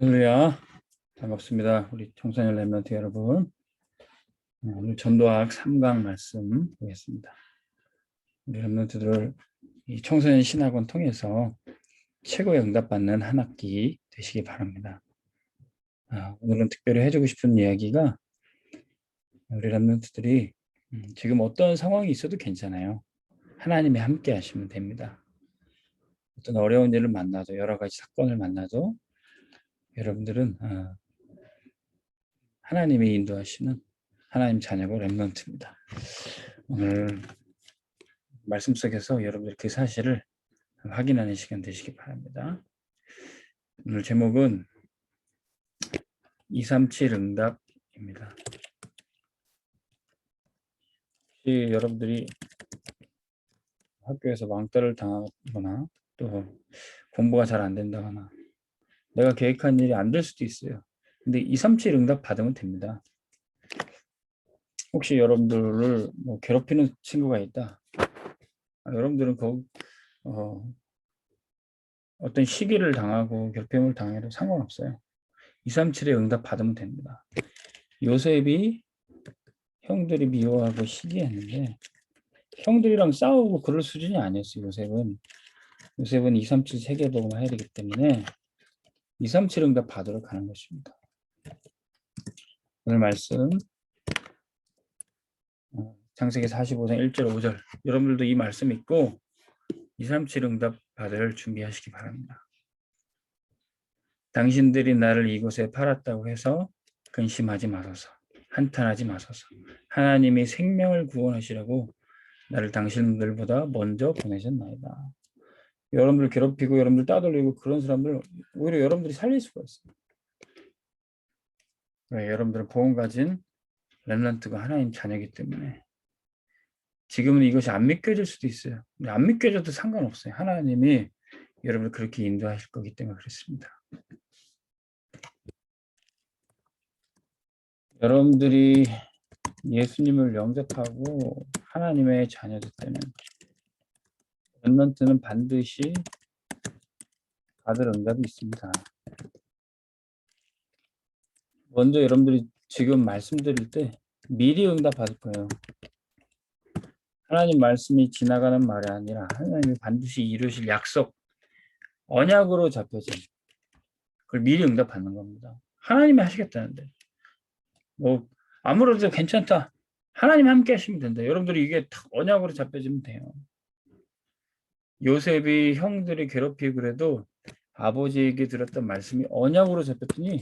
할렐루야, 반갑습니다. 우리 청소년 랩런트 여러분. 오늘 전도학 3강 말씀 보겠습니다. 우리 랩런트들 이 청소년 신학원 통해서 최고의 응답받는 한 학기 되시기 바랍니다. 오늘은 특별히 해주고 싶은 이야기가 우리 랩런트들이 지금 어떤 상황이 있어도 괜찮아요. 하나님이 함께 하시면 됩니다. 어떤 어려운 일을 만나도 여러 가지 사건을 만나도 여러분들은 하나님이 인도하시는 하나님 자녀고 랩런트입니다. 오늘 말씀 속에서 여러분들 그 사실을 확인하는 시간 되시기 바랍니다. 오늘 제목은 237 응답입니다. 혹시 여러분들이 학교에서 왕따를 당하거나 또 공부가 잘 안 된다거나 내가 계획한 일이 안 될 수도 있어요. 근데 237 응답 받으면 됩니다. 혹시 여러분들을 괴롭히는 친구가 있다. 여러분들은 어떤 시기를 당하고 괴롭힘을 당해도 상관없어요. 237의 응답 받으면 됩니다. 요셉이 형들이 미워하고 시기했는데 형들이랑 싸우고 그럴 수준이 아니었어요. 요셉은 237 세계복음을 해야 되기 때문에 237 응답 받으러 가는 것입니다. 오늘 말씀 창세기 45장 1절 5절 여러분들도 이 말씀 읽고 237 응답 받을 준비하시기 바랍니다. 당신들이 나를 이곳에 팔았다고 해서 근심하지 마소서. 한탄하지 마소서. 하나님이 생명을 구원하시려고 나를 당신들보다 먼저 보내셨나이다. 여러분들 괴롭히고 여러분들 따돌리고 그런 사람들 오히려 여러분들이 살릴 수가 있어요. 왜? 여러분들은 복음 가진 렘넌트가 하나님 자녀이기 때문에. 지금은 이것이 안 믿겨질 수도 있어요. 근데 안 믿겨져도 상관없어요. 하나님이 여러분을 그렇게 인도하실 거기 때문에 그렇습니다. 여러분들이 예수님을 영접하고 하나님의 자녀들 때는 렘넌트는 반드시 받을 응답이 있습니다. 먼저 여러분들이 지금 말씀드릴 때 미리 응답 받을 거예요. 하나님 말씀이 지나가는 말이 아니라 하나님이 반드시 이루실 약속, 언약으로 잡혀진 그걸 미리 응답 받는 겁니다. 하나님이 하시겠다는데 아무래도 괜찮다. 하나님 함께 하시면 된다. 여러분들이 이게 언약으로 잡혀지면 돼요. 요셉이 형들이 괴롭히고 그래도 아버지에게 들었던 말씀이 언약으로 잡혔더니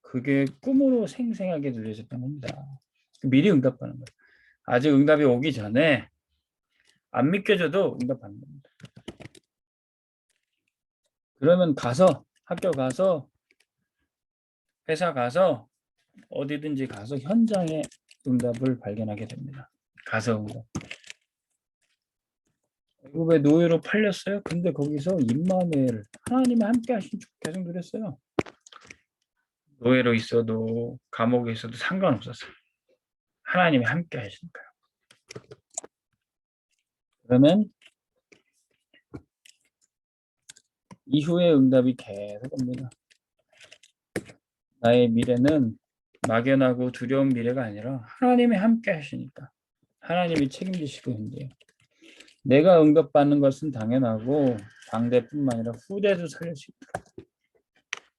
그게 꿈으로 생생하게 들려졌던 겁니다. 미리 응답하는 거예요. 아직 응답이 오기 전에 안 믿겨져도 응답하는 겁니다. 그러면 학교 가서 회사 가서 어디든지 가서 현장의 응답을 발견하게 됩니다. 가서 응답. 애굽에 노예로 팔렸어요. 근데 거기서 임마누엘 하나님이 함께 하신 줄 계속 누렸어요. 노예로 있어도 감옥에 있어도 상관없었어요. 하나님이 함께 하시니까요. 그러면 이후의 응답이 계속 옵니다. 나의 미래는 막연하고 두려운 미래가 아니라 하나님이 함께 하시니까 하나님이 책임지시고 있는데요. 내가 응답받는 것은 당연하고 당대뿐만 아니라 후대도 살릴 수 있다.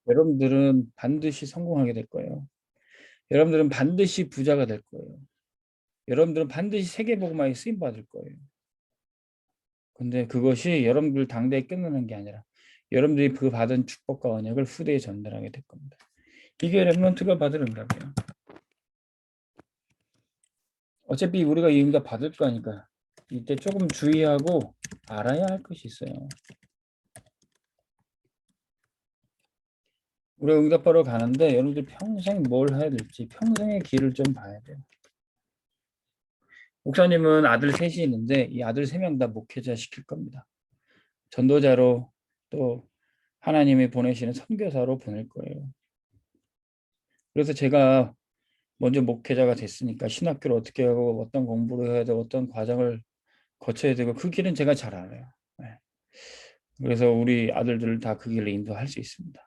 여러분들은 반드시 성공하게 될 거예요. 여러분들은 반드시 부자가 될 거예요. 여러분들은 반드시 세계복음화에 쓰임받을 거예요. 근데 그것이 여러분들 당대에 끝나는 게 아니라 여러분들이 그 받은 축복과 언약을 후대에 전달하게 될 겁니다. 이게 렘넌트가 받을 응답이에요. 어차피 우리가 이 응답 받을 거니까 이때 조금 주의하고 알아야 할 것이 있어요. 우리가 응답하러 가는데 여러분들 평생 뭘 해야 될지 평생의 길을 좀 봐야 돼요. 목사님은 아들 셋이 있는데 이 아들 3명 다 목회자 시킬 겁니다. 전도자로 또 하나님이 보내시는 선교사로 보낼 거예요. 그래서 제가 먼저 목회자가 됐으니까 신학교를 어떻게 하고 어떤 공부를 해야 되고 어떤 과정을 거쳐야 되고 그 길은 제가 잘 알아요. 그래서 우리 아들들을 다 그 길로 인도할 수 있습니다.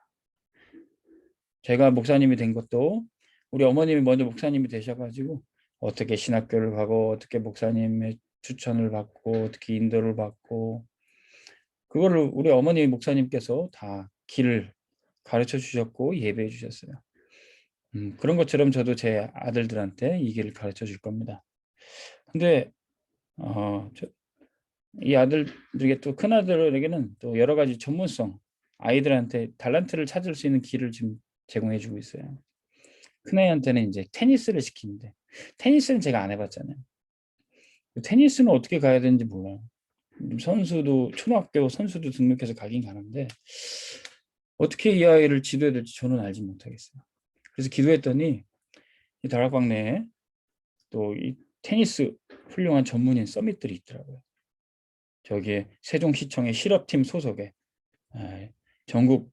제가 목사님이 된 것도 우리 어머님이 먼저 목사님이 되셔가지고 어떻게 신학교를 가고 어떻게 목사님의 추천을 받고 어떻게 인도를 받고 그거를 우리 어머니 목사님께서 다 길을 가르쳐 주셨고 예배해 주셨어요. 그런 것처럼 저도 제 아들들한테 이 길을 가르쳐 줄 겁니다. 근데 이 아들들에게 또 큰아들에게는 또 여러 가지 전문성, 아이들한테 달란트를 찾을 수 있는 길을 지금 제공해 주고 있어요. 큰애한테는 이제 테니스를 시키는데 테니스는 제가 안 해봤잖아요. 테니스는 어떻게 가야 되는지 몰라요. 선수도 초등학교 선수도 등록해서 가긴 가는데 어떻게 이 아이를 지도해야 될지 저는 알지 못하겠어요. 그래서 기도했더니 이 다락방 내에 또 이 테니스 훌륭한 전문인 서밋들이 있더라고요. 저기에 세종시청의 실업팀 소속에 전국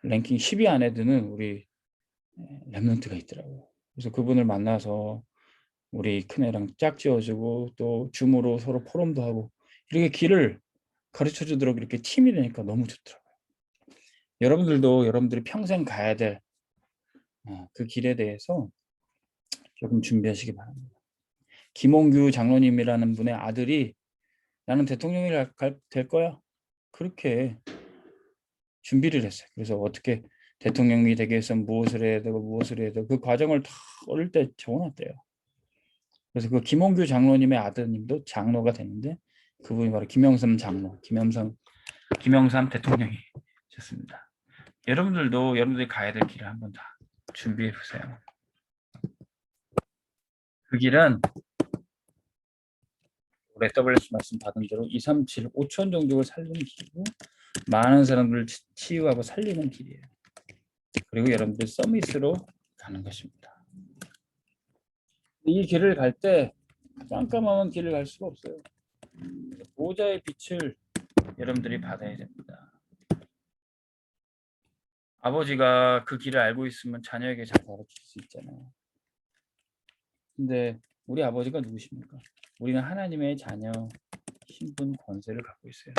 랭킹 10위 안에 드는 우리 랩런트가 있더라고요. 그래서 그분을 만나서 우리 큰애랑 짝지어주고 또 줌으로 서로 포럼도 하고 이렇게 길을 가르쳐 주도록 이렇게 팀이 되니까 너무 좋더라고요. 여러분들도 여러분들이 평생 가야 될 그 길에 대해서 조금 준비하시기 바랍니다. 김홍규 장로님이라는 분의 아들이 나는 대통령이 될 거야. 그렇게 준비를 했어요. 그래서 어떻게 대통령이 되기 위해서는 무엇을 해야 되고 무엇을 해야 되고 그 과정을 다 어릴 때 적어놨대요. 그래서 그 김홍규 장로님의 아드님도 장로가 되는데 그분이 바로 김영삼 장로, 김영삼 대통령이 셨습니다. 여러분들도 여러분들이 가야 될 길을 한번 다 준비해 보세요. 그 길은 올해 WS 말씀 받은 대로 2, 3, 7, 5천 종족을 살리는 길이고 많은 사람들을 치유하고 살리는 길이에요. 그리고 여러분들 서밋으로 가는 것입니다. 이 길을 갈 때 깜깜한 길을 갈 수가 없어요. 보호자의 빛을 여러분들이 받아야 됩니다. 아버지가 그 길을 알고 있으면 자녀에게 잘 가르칠 수 있잖아요. 근데 우리 아버지가 누구십니까? 우리는 하나님의 자녀, 신분, 권세를 갖고 있어요.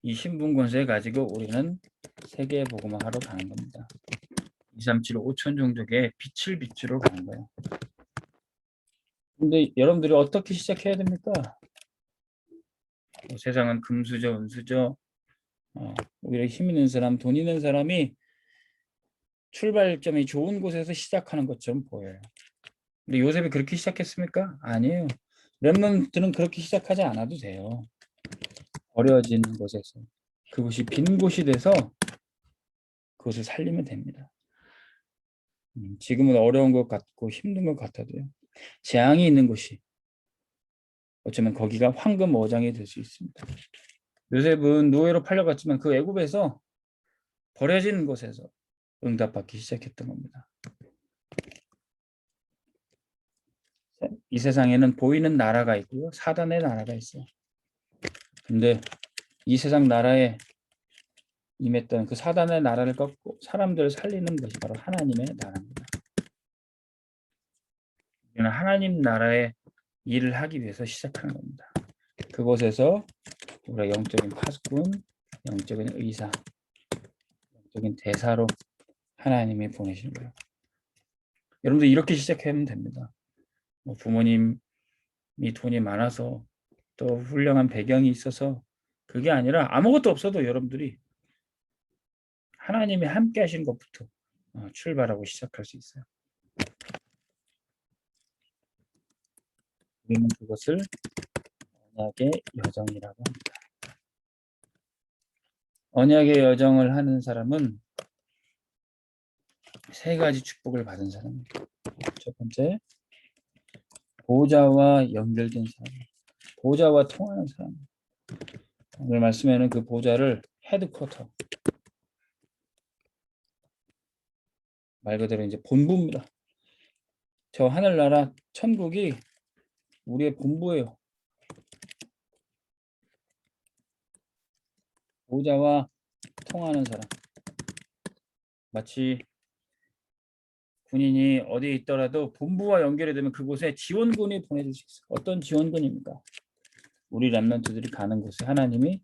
이 신분, 권세를 가지고 우리는 세계 복음화하러 가는 겁니다. 2, 3, 7, 5천 종족의 빛을 비추러 가는 거예요. 근데 여러분들이 어떻게 시작해야 됩니까? 세상은 금수저, 은수저, 오히려 힘 있는 사람, 돈 있는 사람이 출발점이 좋은 곳에서 시작하는 것처럼 보여요. 근데 요셉이 그렇게 시작했습니까? 아니에요. 렘넌트는 그렇게 시작하지 않아도 돼요. 버려진 곳에서 그곳이 빈 곳이 돼서 그것을 살리면 됩니다. 지금은 어려운 것 같고 힘든 것 같아도요. 재앙이 있는 곳이 어쩌면 거기가 황금 어장이 될 수 있습니다. 요셉은 노예로 팔려갔지만 그 애굽에서 버려진 곳에서 응답받기 시작했던 겁니다. 이 세상에는 보이는 나라가 있고요. 사단의 나라가 있어요. 근데 이 세상 나라에 임했던 그 사단의 나라를 꺾고 사람들을 살리는 것이 바로 하나님의 나라입니다. 우리는 하나님 나라의 일을 하기 위해서 시작하는 겁니다. 그곳에서 우리가 영적인 파수꾼, 영적인 의사, 영적인 대사로 하나님이 보내신 거예요. 여러분들 이렇게 시작하면 됩니다. 부모님이 돈이 많아서 또 훌륭한 배경이 있어서 그게 아니라 아무것도 없어도 여러분들이 하나님이 함께 하신 것부터 출발하고 시작할 수 있어요. 우리는 그것을 언약의 여정이라고 합니다. 언약의 여정을 하는 사람은 세 가지 축복을 받은 사람입니다. 첫 번째, 보호자와 연결된 사람, 보호자와 통하는 사람. 오늘 말씀에는 그 보호자를 헤드쿼터, 말 그대로 이제 본부입니다. 저 하늘나라 천국이 우리의 본부예요. 보호자와 통하는 사람. 마치 군인이 어디에 있더라도 본부와 연결이 되면 그곳에 지원군이 보내질 수 있어요. 어떤 지원군입니까? 우리 렘넌트들이 가는 곳에 하나님이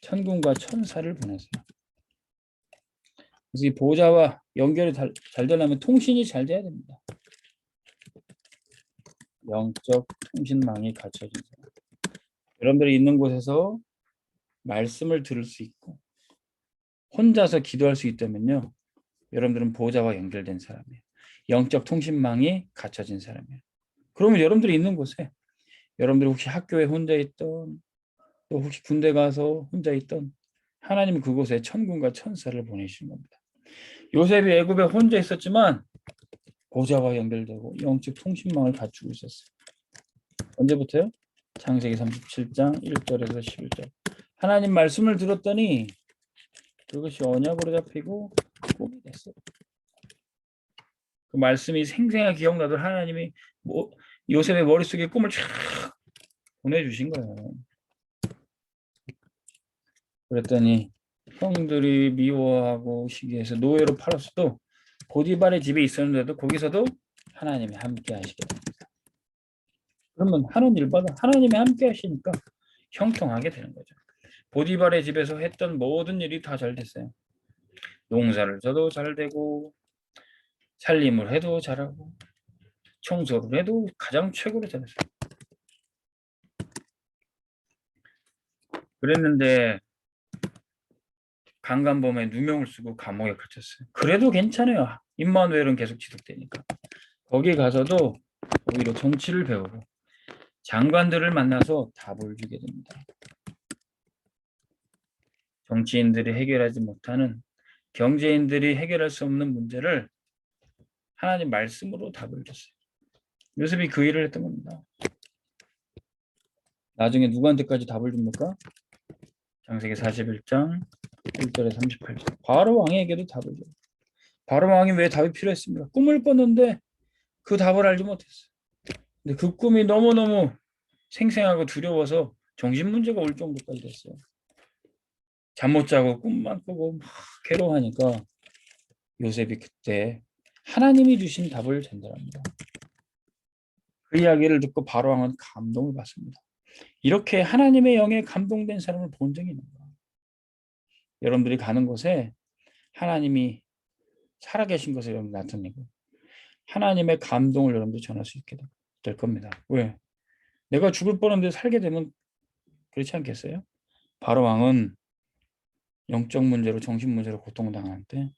천군과 천사를 보내세요. 그래서 이 보호자와 연결이 잘 되려면 통신이 잘 돼야 됩니다. 영적 통신망이 갖춰진 사람. 여러분들이 있는 곳에서 말씀을 들을 수 있고 혼자서 기도할 수 있다면요. 여러분들은 보호자와 연결된 사람이에요. 영적 통신망이 갖춰진 사람이에요. 그러면 여러분들이 있는 곳에 여러분들이 혹시 학교에 혼자 있던 또 혹시 군대 가서 혼자 있던 하나님은 그곳에 천군과 천사를 보내시는 겁니다. 요셉이 애굽에 혼자 있었지만 보호자와 연결되고 영적 통신망을 갖추고 있었어요. 언제부터요? 창세기 37장 1절에서 11절. 하나님 말씀을 들었더니 그것이 언약으로 잡히고 꿈이 됐어요. 그 말씀이 생생하게 기억나도 하나님이 요셉의 머릿속에 꿈을 쫙 보내주신 거예요. 그랬더니 형들이 미워하고 시기해서 노예로 팔았어도 보디발의 집에 있었는데도 거기서도 하나님이 함께 하시게 됩니다. 그러면 하는 일마다 하나님이 함께 하시니까 형통하게 되는 거죠. 보디발의 집에서 했던 모든 일이 다 잘 됐어요. 농사를 져도 잘 되고 살림을 해도 잘하고 청소를 해도 가장 최고로 잘했어요. 그랬는데 강간범에 누명을 쓰고 감옥에 갇혔어요. 그래도 괜찮아요. 임마누엘은 계속 지속되니까. 거기 가서도 오히려 정치를 배우고 장관들을 만나서 답을 주게 됩니다. 정치인들이 해결하지 못하는 경제인들이 해결할 수 없는 문제를 하나님 말씀으로 답을 줬어요. 요셉이 그 일을 했던 겁니다. 나중에 누구한테까지 답을 줍니까? 창세기 41장 1절에 38절. 바로 왕에게도 답을 줘요. 바로 왕이 왜 답이 필요했습니까? 꿈을 꿨는데 그 답을 알지 못했어요. 근데 그 꿈이 너무너무 생생하고 두려워서 정신문제가 올 정도까지 됐어요. 잠 못 자고 꿈만 꾸고 막 괴로워하니까 요셉이 그때 하나님이 주신 답을 전달합니다. 그 이야기를 듣고 바로왕은 감동을 받습니다. 이렇게 하나님의 영에 감동된 사람을 본 적이 있는 거예요. 여러분들이 가는 곳에 하나님이 살아계신 것을 여러분 나타내고 하나님의 감동을 여러분들 전할 수 있게 될 겁니다. 왜? 내가 죽을 뻔한데 살게 되면 그렇지 않겠어요? 바로왕은 영적 문제로 정신 문제로 고통당하는데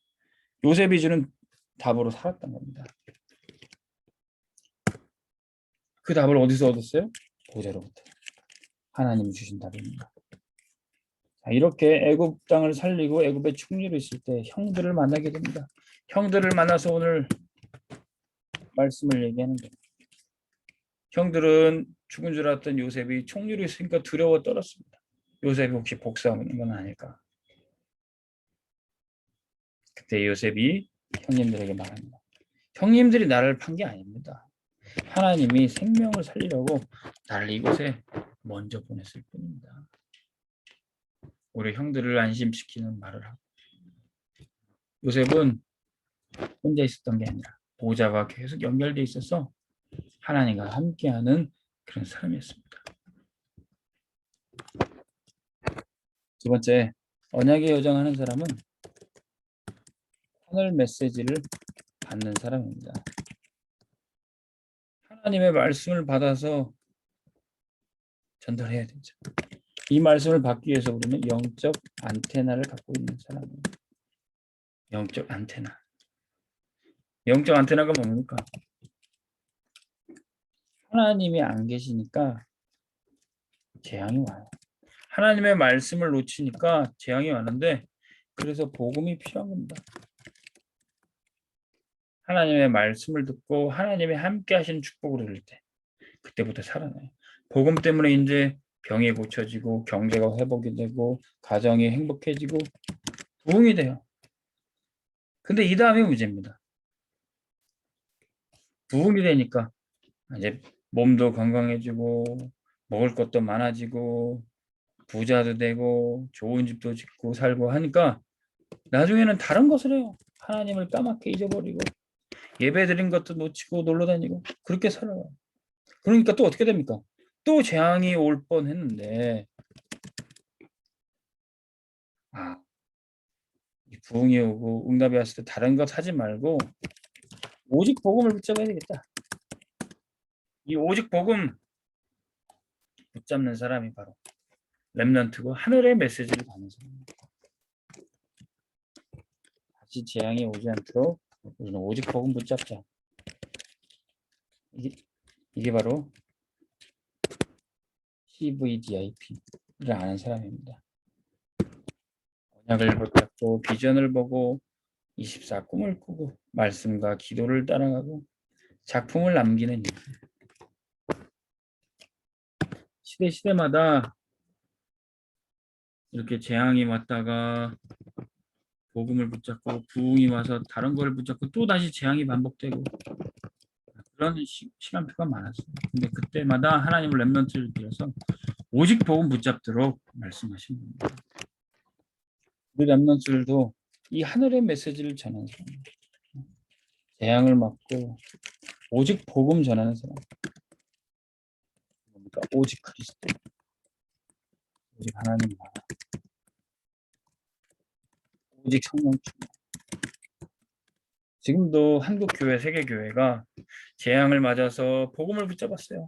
요셉이 주는 답으로 살았던 겁니다. 그 답을 어디서 얻었어요? 보호자로부터. 하나님이 주신 답입니다. 이렇게 애굽 땅을 살리고 애굽의 충리로 있을 때 형들을 만나게 됩니다. 형들을 만나서 오늘 말씀을 얘기하는 거예요. 형들은 죽은 줄 알았던 요셉이 총리로 있으니까 두려워 떨었습니다. 요셉이 혹시 복수하는 건 아닐까? 그때 요셉이 형님들에게 말합니다. 형님들이 나를 판 게 아닙니다. 하나님이 생명을 살리려고 나를 이곳에 먼저 보냈을 뿐입니다. 우리 형들을 안심시키는 말을 하고 요셉은 혼자 있었던 게 아니라 보호자와 계속 연결돼 있어서 하나님과 함께하는 그런 사람이었습니다. 두 번째, 언약의 여정하는 사람은 하늘 메시지를 받는 사람입니다. 하나님의 말씀을 받아서 전달해야 되죠. 이 말씀을 받기 위해서 우리는 영적 안테나를 갖고 있는 사람이에요. 영적 안테나. 영적 안테나가 뭡니까? 하나님이 안 계시니까 재앙이 와요. 하나님의 말씀을 놓치니까 재앙이 왔는데 그래서 복음이 필요한 겁니다. 하나님의 말씀을 듣고 하나님이 함께 하시는 축복을 들을 때 그때부터 살아나요. 복음 때문에 이제 병이 고쳐지고 경제가 회복이 되고 가정이 행복해지고 부흥이 돼요. 근데 이 다음이 문제입니다. 부흥이 되니까 이제 몸도 건강해지고 먹을 것도 많아지고 부자도 되고 좋은 집도 짓고 살고 하니까 나중에는 다른 것을 해요. 하나님을 까맣게 잊어버리고 예배드린 것도 놓치고 놀러다니고 그렇게 살아요. 그러니까 또 어떻게 됩니까? 또 재앙이 올 뻔했는데 이 부흥이 오고 응답이 왔을 때 다른 것 하지 말고 오직 복음을 붙잡아야 되겠다. 이 오직 복음 붙잡는 사람이 바로 렘넌트고 하늘의 메시지를 받는 사람입니다. 다시 재앙이 오지 않도록 우리는 오직 복음 붙잡자. 이게 바로 CVDIP를 아는 사람입니다. 언약을 붙잡고 비전을 보고 24 꿈을 꾸고 말씀과 기도를 따라가고 작품을 남기는 일. 시대마다 이렇게 재앙이 왔다가 복음을 붙잡고 부흥이 와서 다른 걸 붙잡고 또 다시 재앙이 반복되고 그런 시간표가 많았어요. 근데 그때마다 하나님을 렘넌트를 들여서 오직 복음 붙잡도록 말씀하신 겁니다. 우리 렘넌트들도 이 하늘의 메시지를 전하는 사람입니다. 재앙을 막고 오직 복음 전하는 사람. 그러니까 오직 그리스도, 오직 하나님 나라, 오직 성령 충만. 지금도 한국 교회, 세계 교회가 재앙을 맞아서 복음을 붙잡았어요.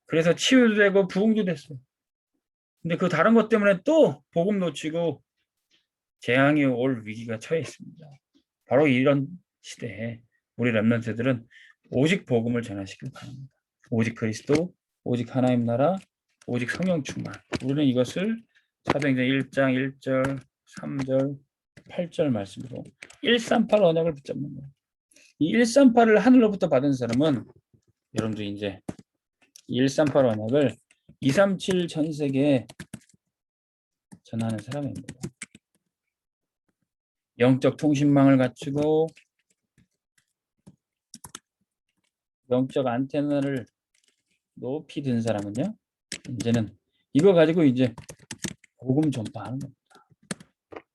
그래서 치유도 되고 부흥도 됐어요. 근데 그 다른 것 때문에 또 복음 놓치고 재앙이 올 위기가 처해 있습니다. 바로 이런 시대에 우리 렘넌트들은 오직 복음을 전하시길 바랍니다. 오직 그리스도, 오직 하나님 나라, 오직 성령 충만. 우리는 이것을 사도행전 1장 1절, 3절, 8절 말씀으로 138 언약을 붙잡는 거예요. 이 138을 하늘로부터 받은 사람은 여러분도 이제 138 언약을 237 전 세계에 전하는 사람입니다. 영적 통신망을 갖추고 영적 안테나를 높이 든 사람은요, 이제는 이거 가지고 이제 복음 전파하는 겁니다.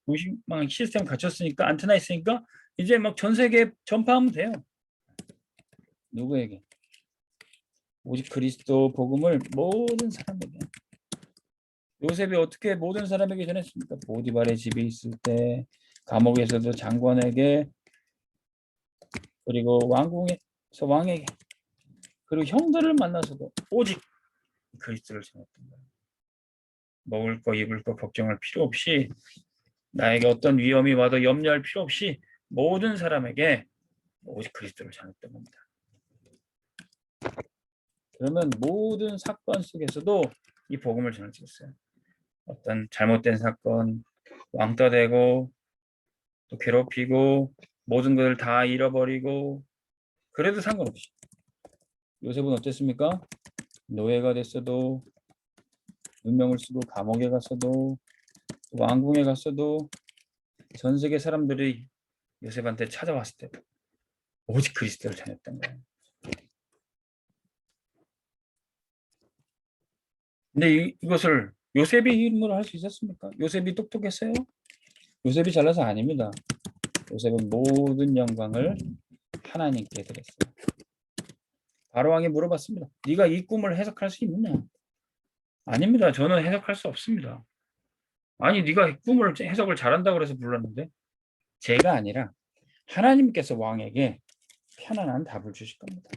통신망 시스템 갖췄으니까 안테나 있으니까 이제 막 전 세계에 전파하면 돼요. 누구에게? 오직 그리스도 복음을 모든 사람에게. 요셉이 어떻게 모든 사람에게 전했습니까? 보디발의 집에 있을 때, 감옥에서도 장관에게, 그리고 왕궁에서 왕에게, 그리고 형들을 만나서도 오직 그리스도를 전했던 거예요. 먹을 거 입을 거 걱정할 필요 없이, 나에게 어떤 위험이 와도 염려할 필요 없이 모든 사람에게 오직 그리스도를 전했던 겁니다. 그러면 모든 사건 속에서도 이 복음을 전할 수 있어요. 어떤 잘못된 사건, 왕따 되고 또 괴롭히고 모든 것을 다 잃어버리고 그래도 상관없이 요셉은 어땠습니까? 노예가 됐어도 누명을 쓰고 감옥에 갔어도 왕궁에 갔어도 전 세계 사람들이 요셉한테 찾아왔을 때 오직 그리스도를 전했던 거예요. 근데 이것을 요셉이 힘으로 할 수 있었습니까? 요셉이 똑똑했어요? 요셉이 잘나서 아닙니다. 요셉은 모든 영광을 하나님께 드렸어요. 바로왕이 물어봤습니다. 네가 이 꿈을 해석할 수 있느냐? 아닙니다. 저는 해석할 수 없습니다. 아니 네가 꿈을 해석을 잘한다고 해서 불렀는데 제가 아니라 하나님께서 왕에게 편안한 답을 주실 겁니다.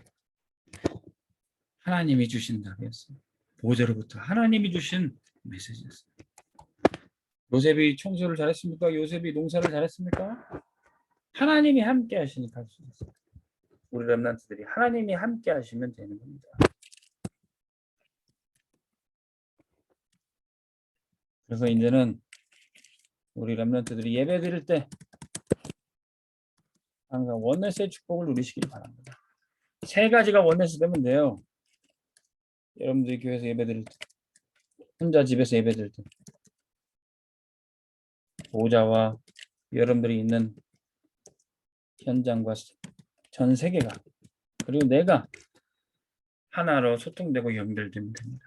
하나님이 주신 답이었어요. 보좌로부터 하나님이 주신 메시지였어요. 요셉이 청소를 잘했습니까? 요셉이 농사를 잘했습니까? 하나님이 함께 하시니까 할 수 있어요. 우리 렘넌트들이 하나님이 함께 하시면 되는 겁니다. 그래서 이제는 우리 렘넌트들이 예배 드릴 때 항상 원네스의 축복을 누리시길 바랍니다. 세 가지가 원네스 되면 돼요. 여러분들이 교회에서 예배 드릴 때, 혼자 집에서 예배 드릴 때, 보좌와 여러분들이 있는 현장과 전 세계가 그리고 내가 하나로 소통되고 연결되면 됩니다.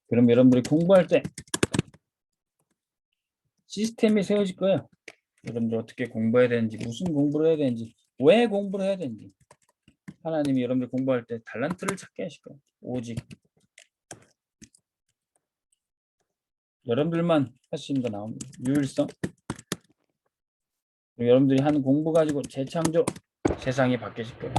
그럼 여러분들이 공부할 때 시스템이 세워질 거예요. 여러분들 어떻게 공부해야 되는지, 무슨 공부를 해야 되는지, 왜 공부를 해야 되는지 하나님이 여러분들 공부할 때 달란트를 찾게 하실 거예요. 오직 여러분들만 할 수 있는 거 나옵니다. 유일성. 여러분들이 하는 공부 가지고 재창조, 세상이 바뀌실 거예요.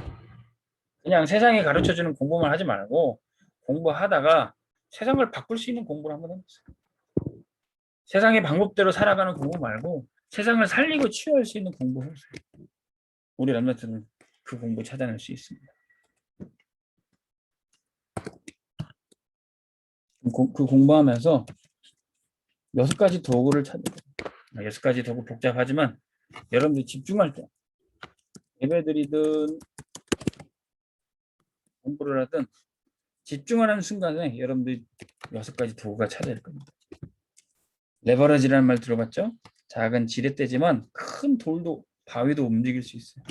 그냥 세상이 가르쳐주는 공부만 하지 말고 공부하다가 세상을 바꿀 수 있는 공부를 한번 해보세요. 세상의 방법대로 살아가는 공부 말고 세상을 살리고 치유할 수 있는 공부 해보세요. 우리 렘넌트는 그 공부 찾아낼 수 있습니다. 그 공부하면서 6가지 도구를 찾는 거예요. 6가지 도구 복잡하지만 여러분들이 집중할 때 예배드리든 공부를 하든 집중하는 순간에 여러분들이 6가지 도구가 찾아질 겁니다. 레버러지라는 말 들어봤죠? 작은 지렛대지만 큰 돌도 바위도 움직일 수 있어요.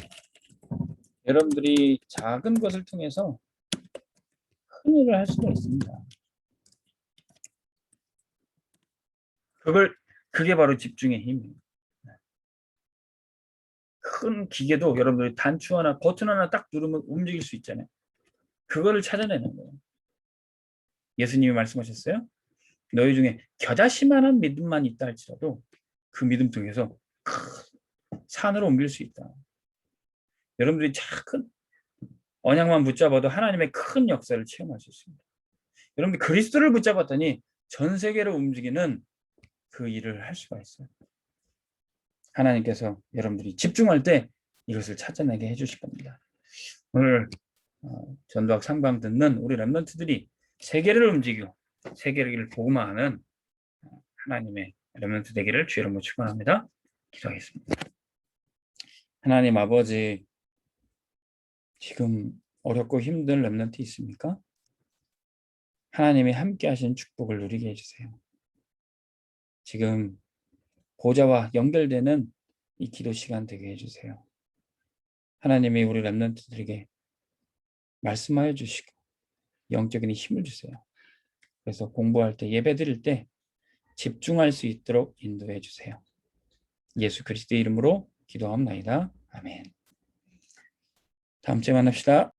여러분들이 작은 것을 통해서 큰 일을 할 수가 있습니다. 그게 바로 집중의 힘이에요. 큰 기계도 여러분들이 단추 하나, 버튼 하나 딱 누르면 움직일 수 있잖아요. 그거를 찾아내는 거예요. 예수님이 말씀하셨어요. 너희 중에 겨자씨만한 믿음만 있다 할지라도 그 믿음 통해서 큰 산으로 옮길 수 있다. 여러분들이 작은 언약만 붙잡아도 하나님의 큰 역사를 체험할 수 있습니다. 여러분들 그리스도를 붙잡았더니 전 세계를 움직이는 그 일을 할 수가 있어요. 하나님께서 여러분들이 집중할 때 이것을 찾아내게 해주실 겁니다. 오늘 전도학 상담 듣는 우리 렘넌트들이 세계를 움직이고 세계를 복음화하는 하나님의 렘넌트 되기를 주의 이름으로 축원합니다. 기도하겠습니다. 하나님 아버지, 지금 어렵고 힘든 렘넌트 있습니까? 하나님이 함께 하신 축복을 누리게 해주세요. 지금 보좌와 연결되는 이 기도 시간 되게 해주세요. 하나님이 우리 렘넌트들에게 말씀하여 주시고 영적인 힘을 주세요. 그래서 공부할 때 예배 드릴 때 집중할 수 있도록 인도해 주세요. 예수 그리스도의 이름으로 기도하옵나이다. 아멘. 다음 주에 만납시다.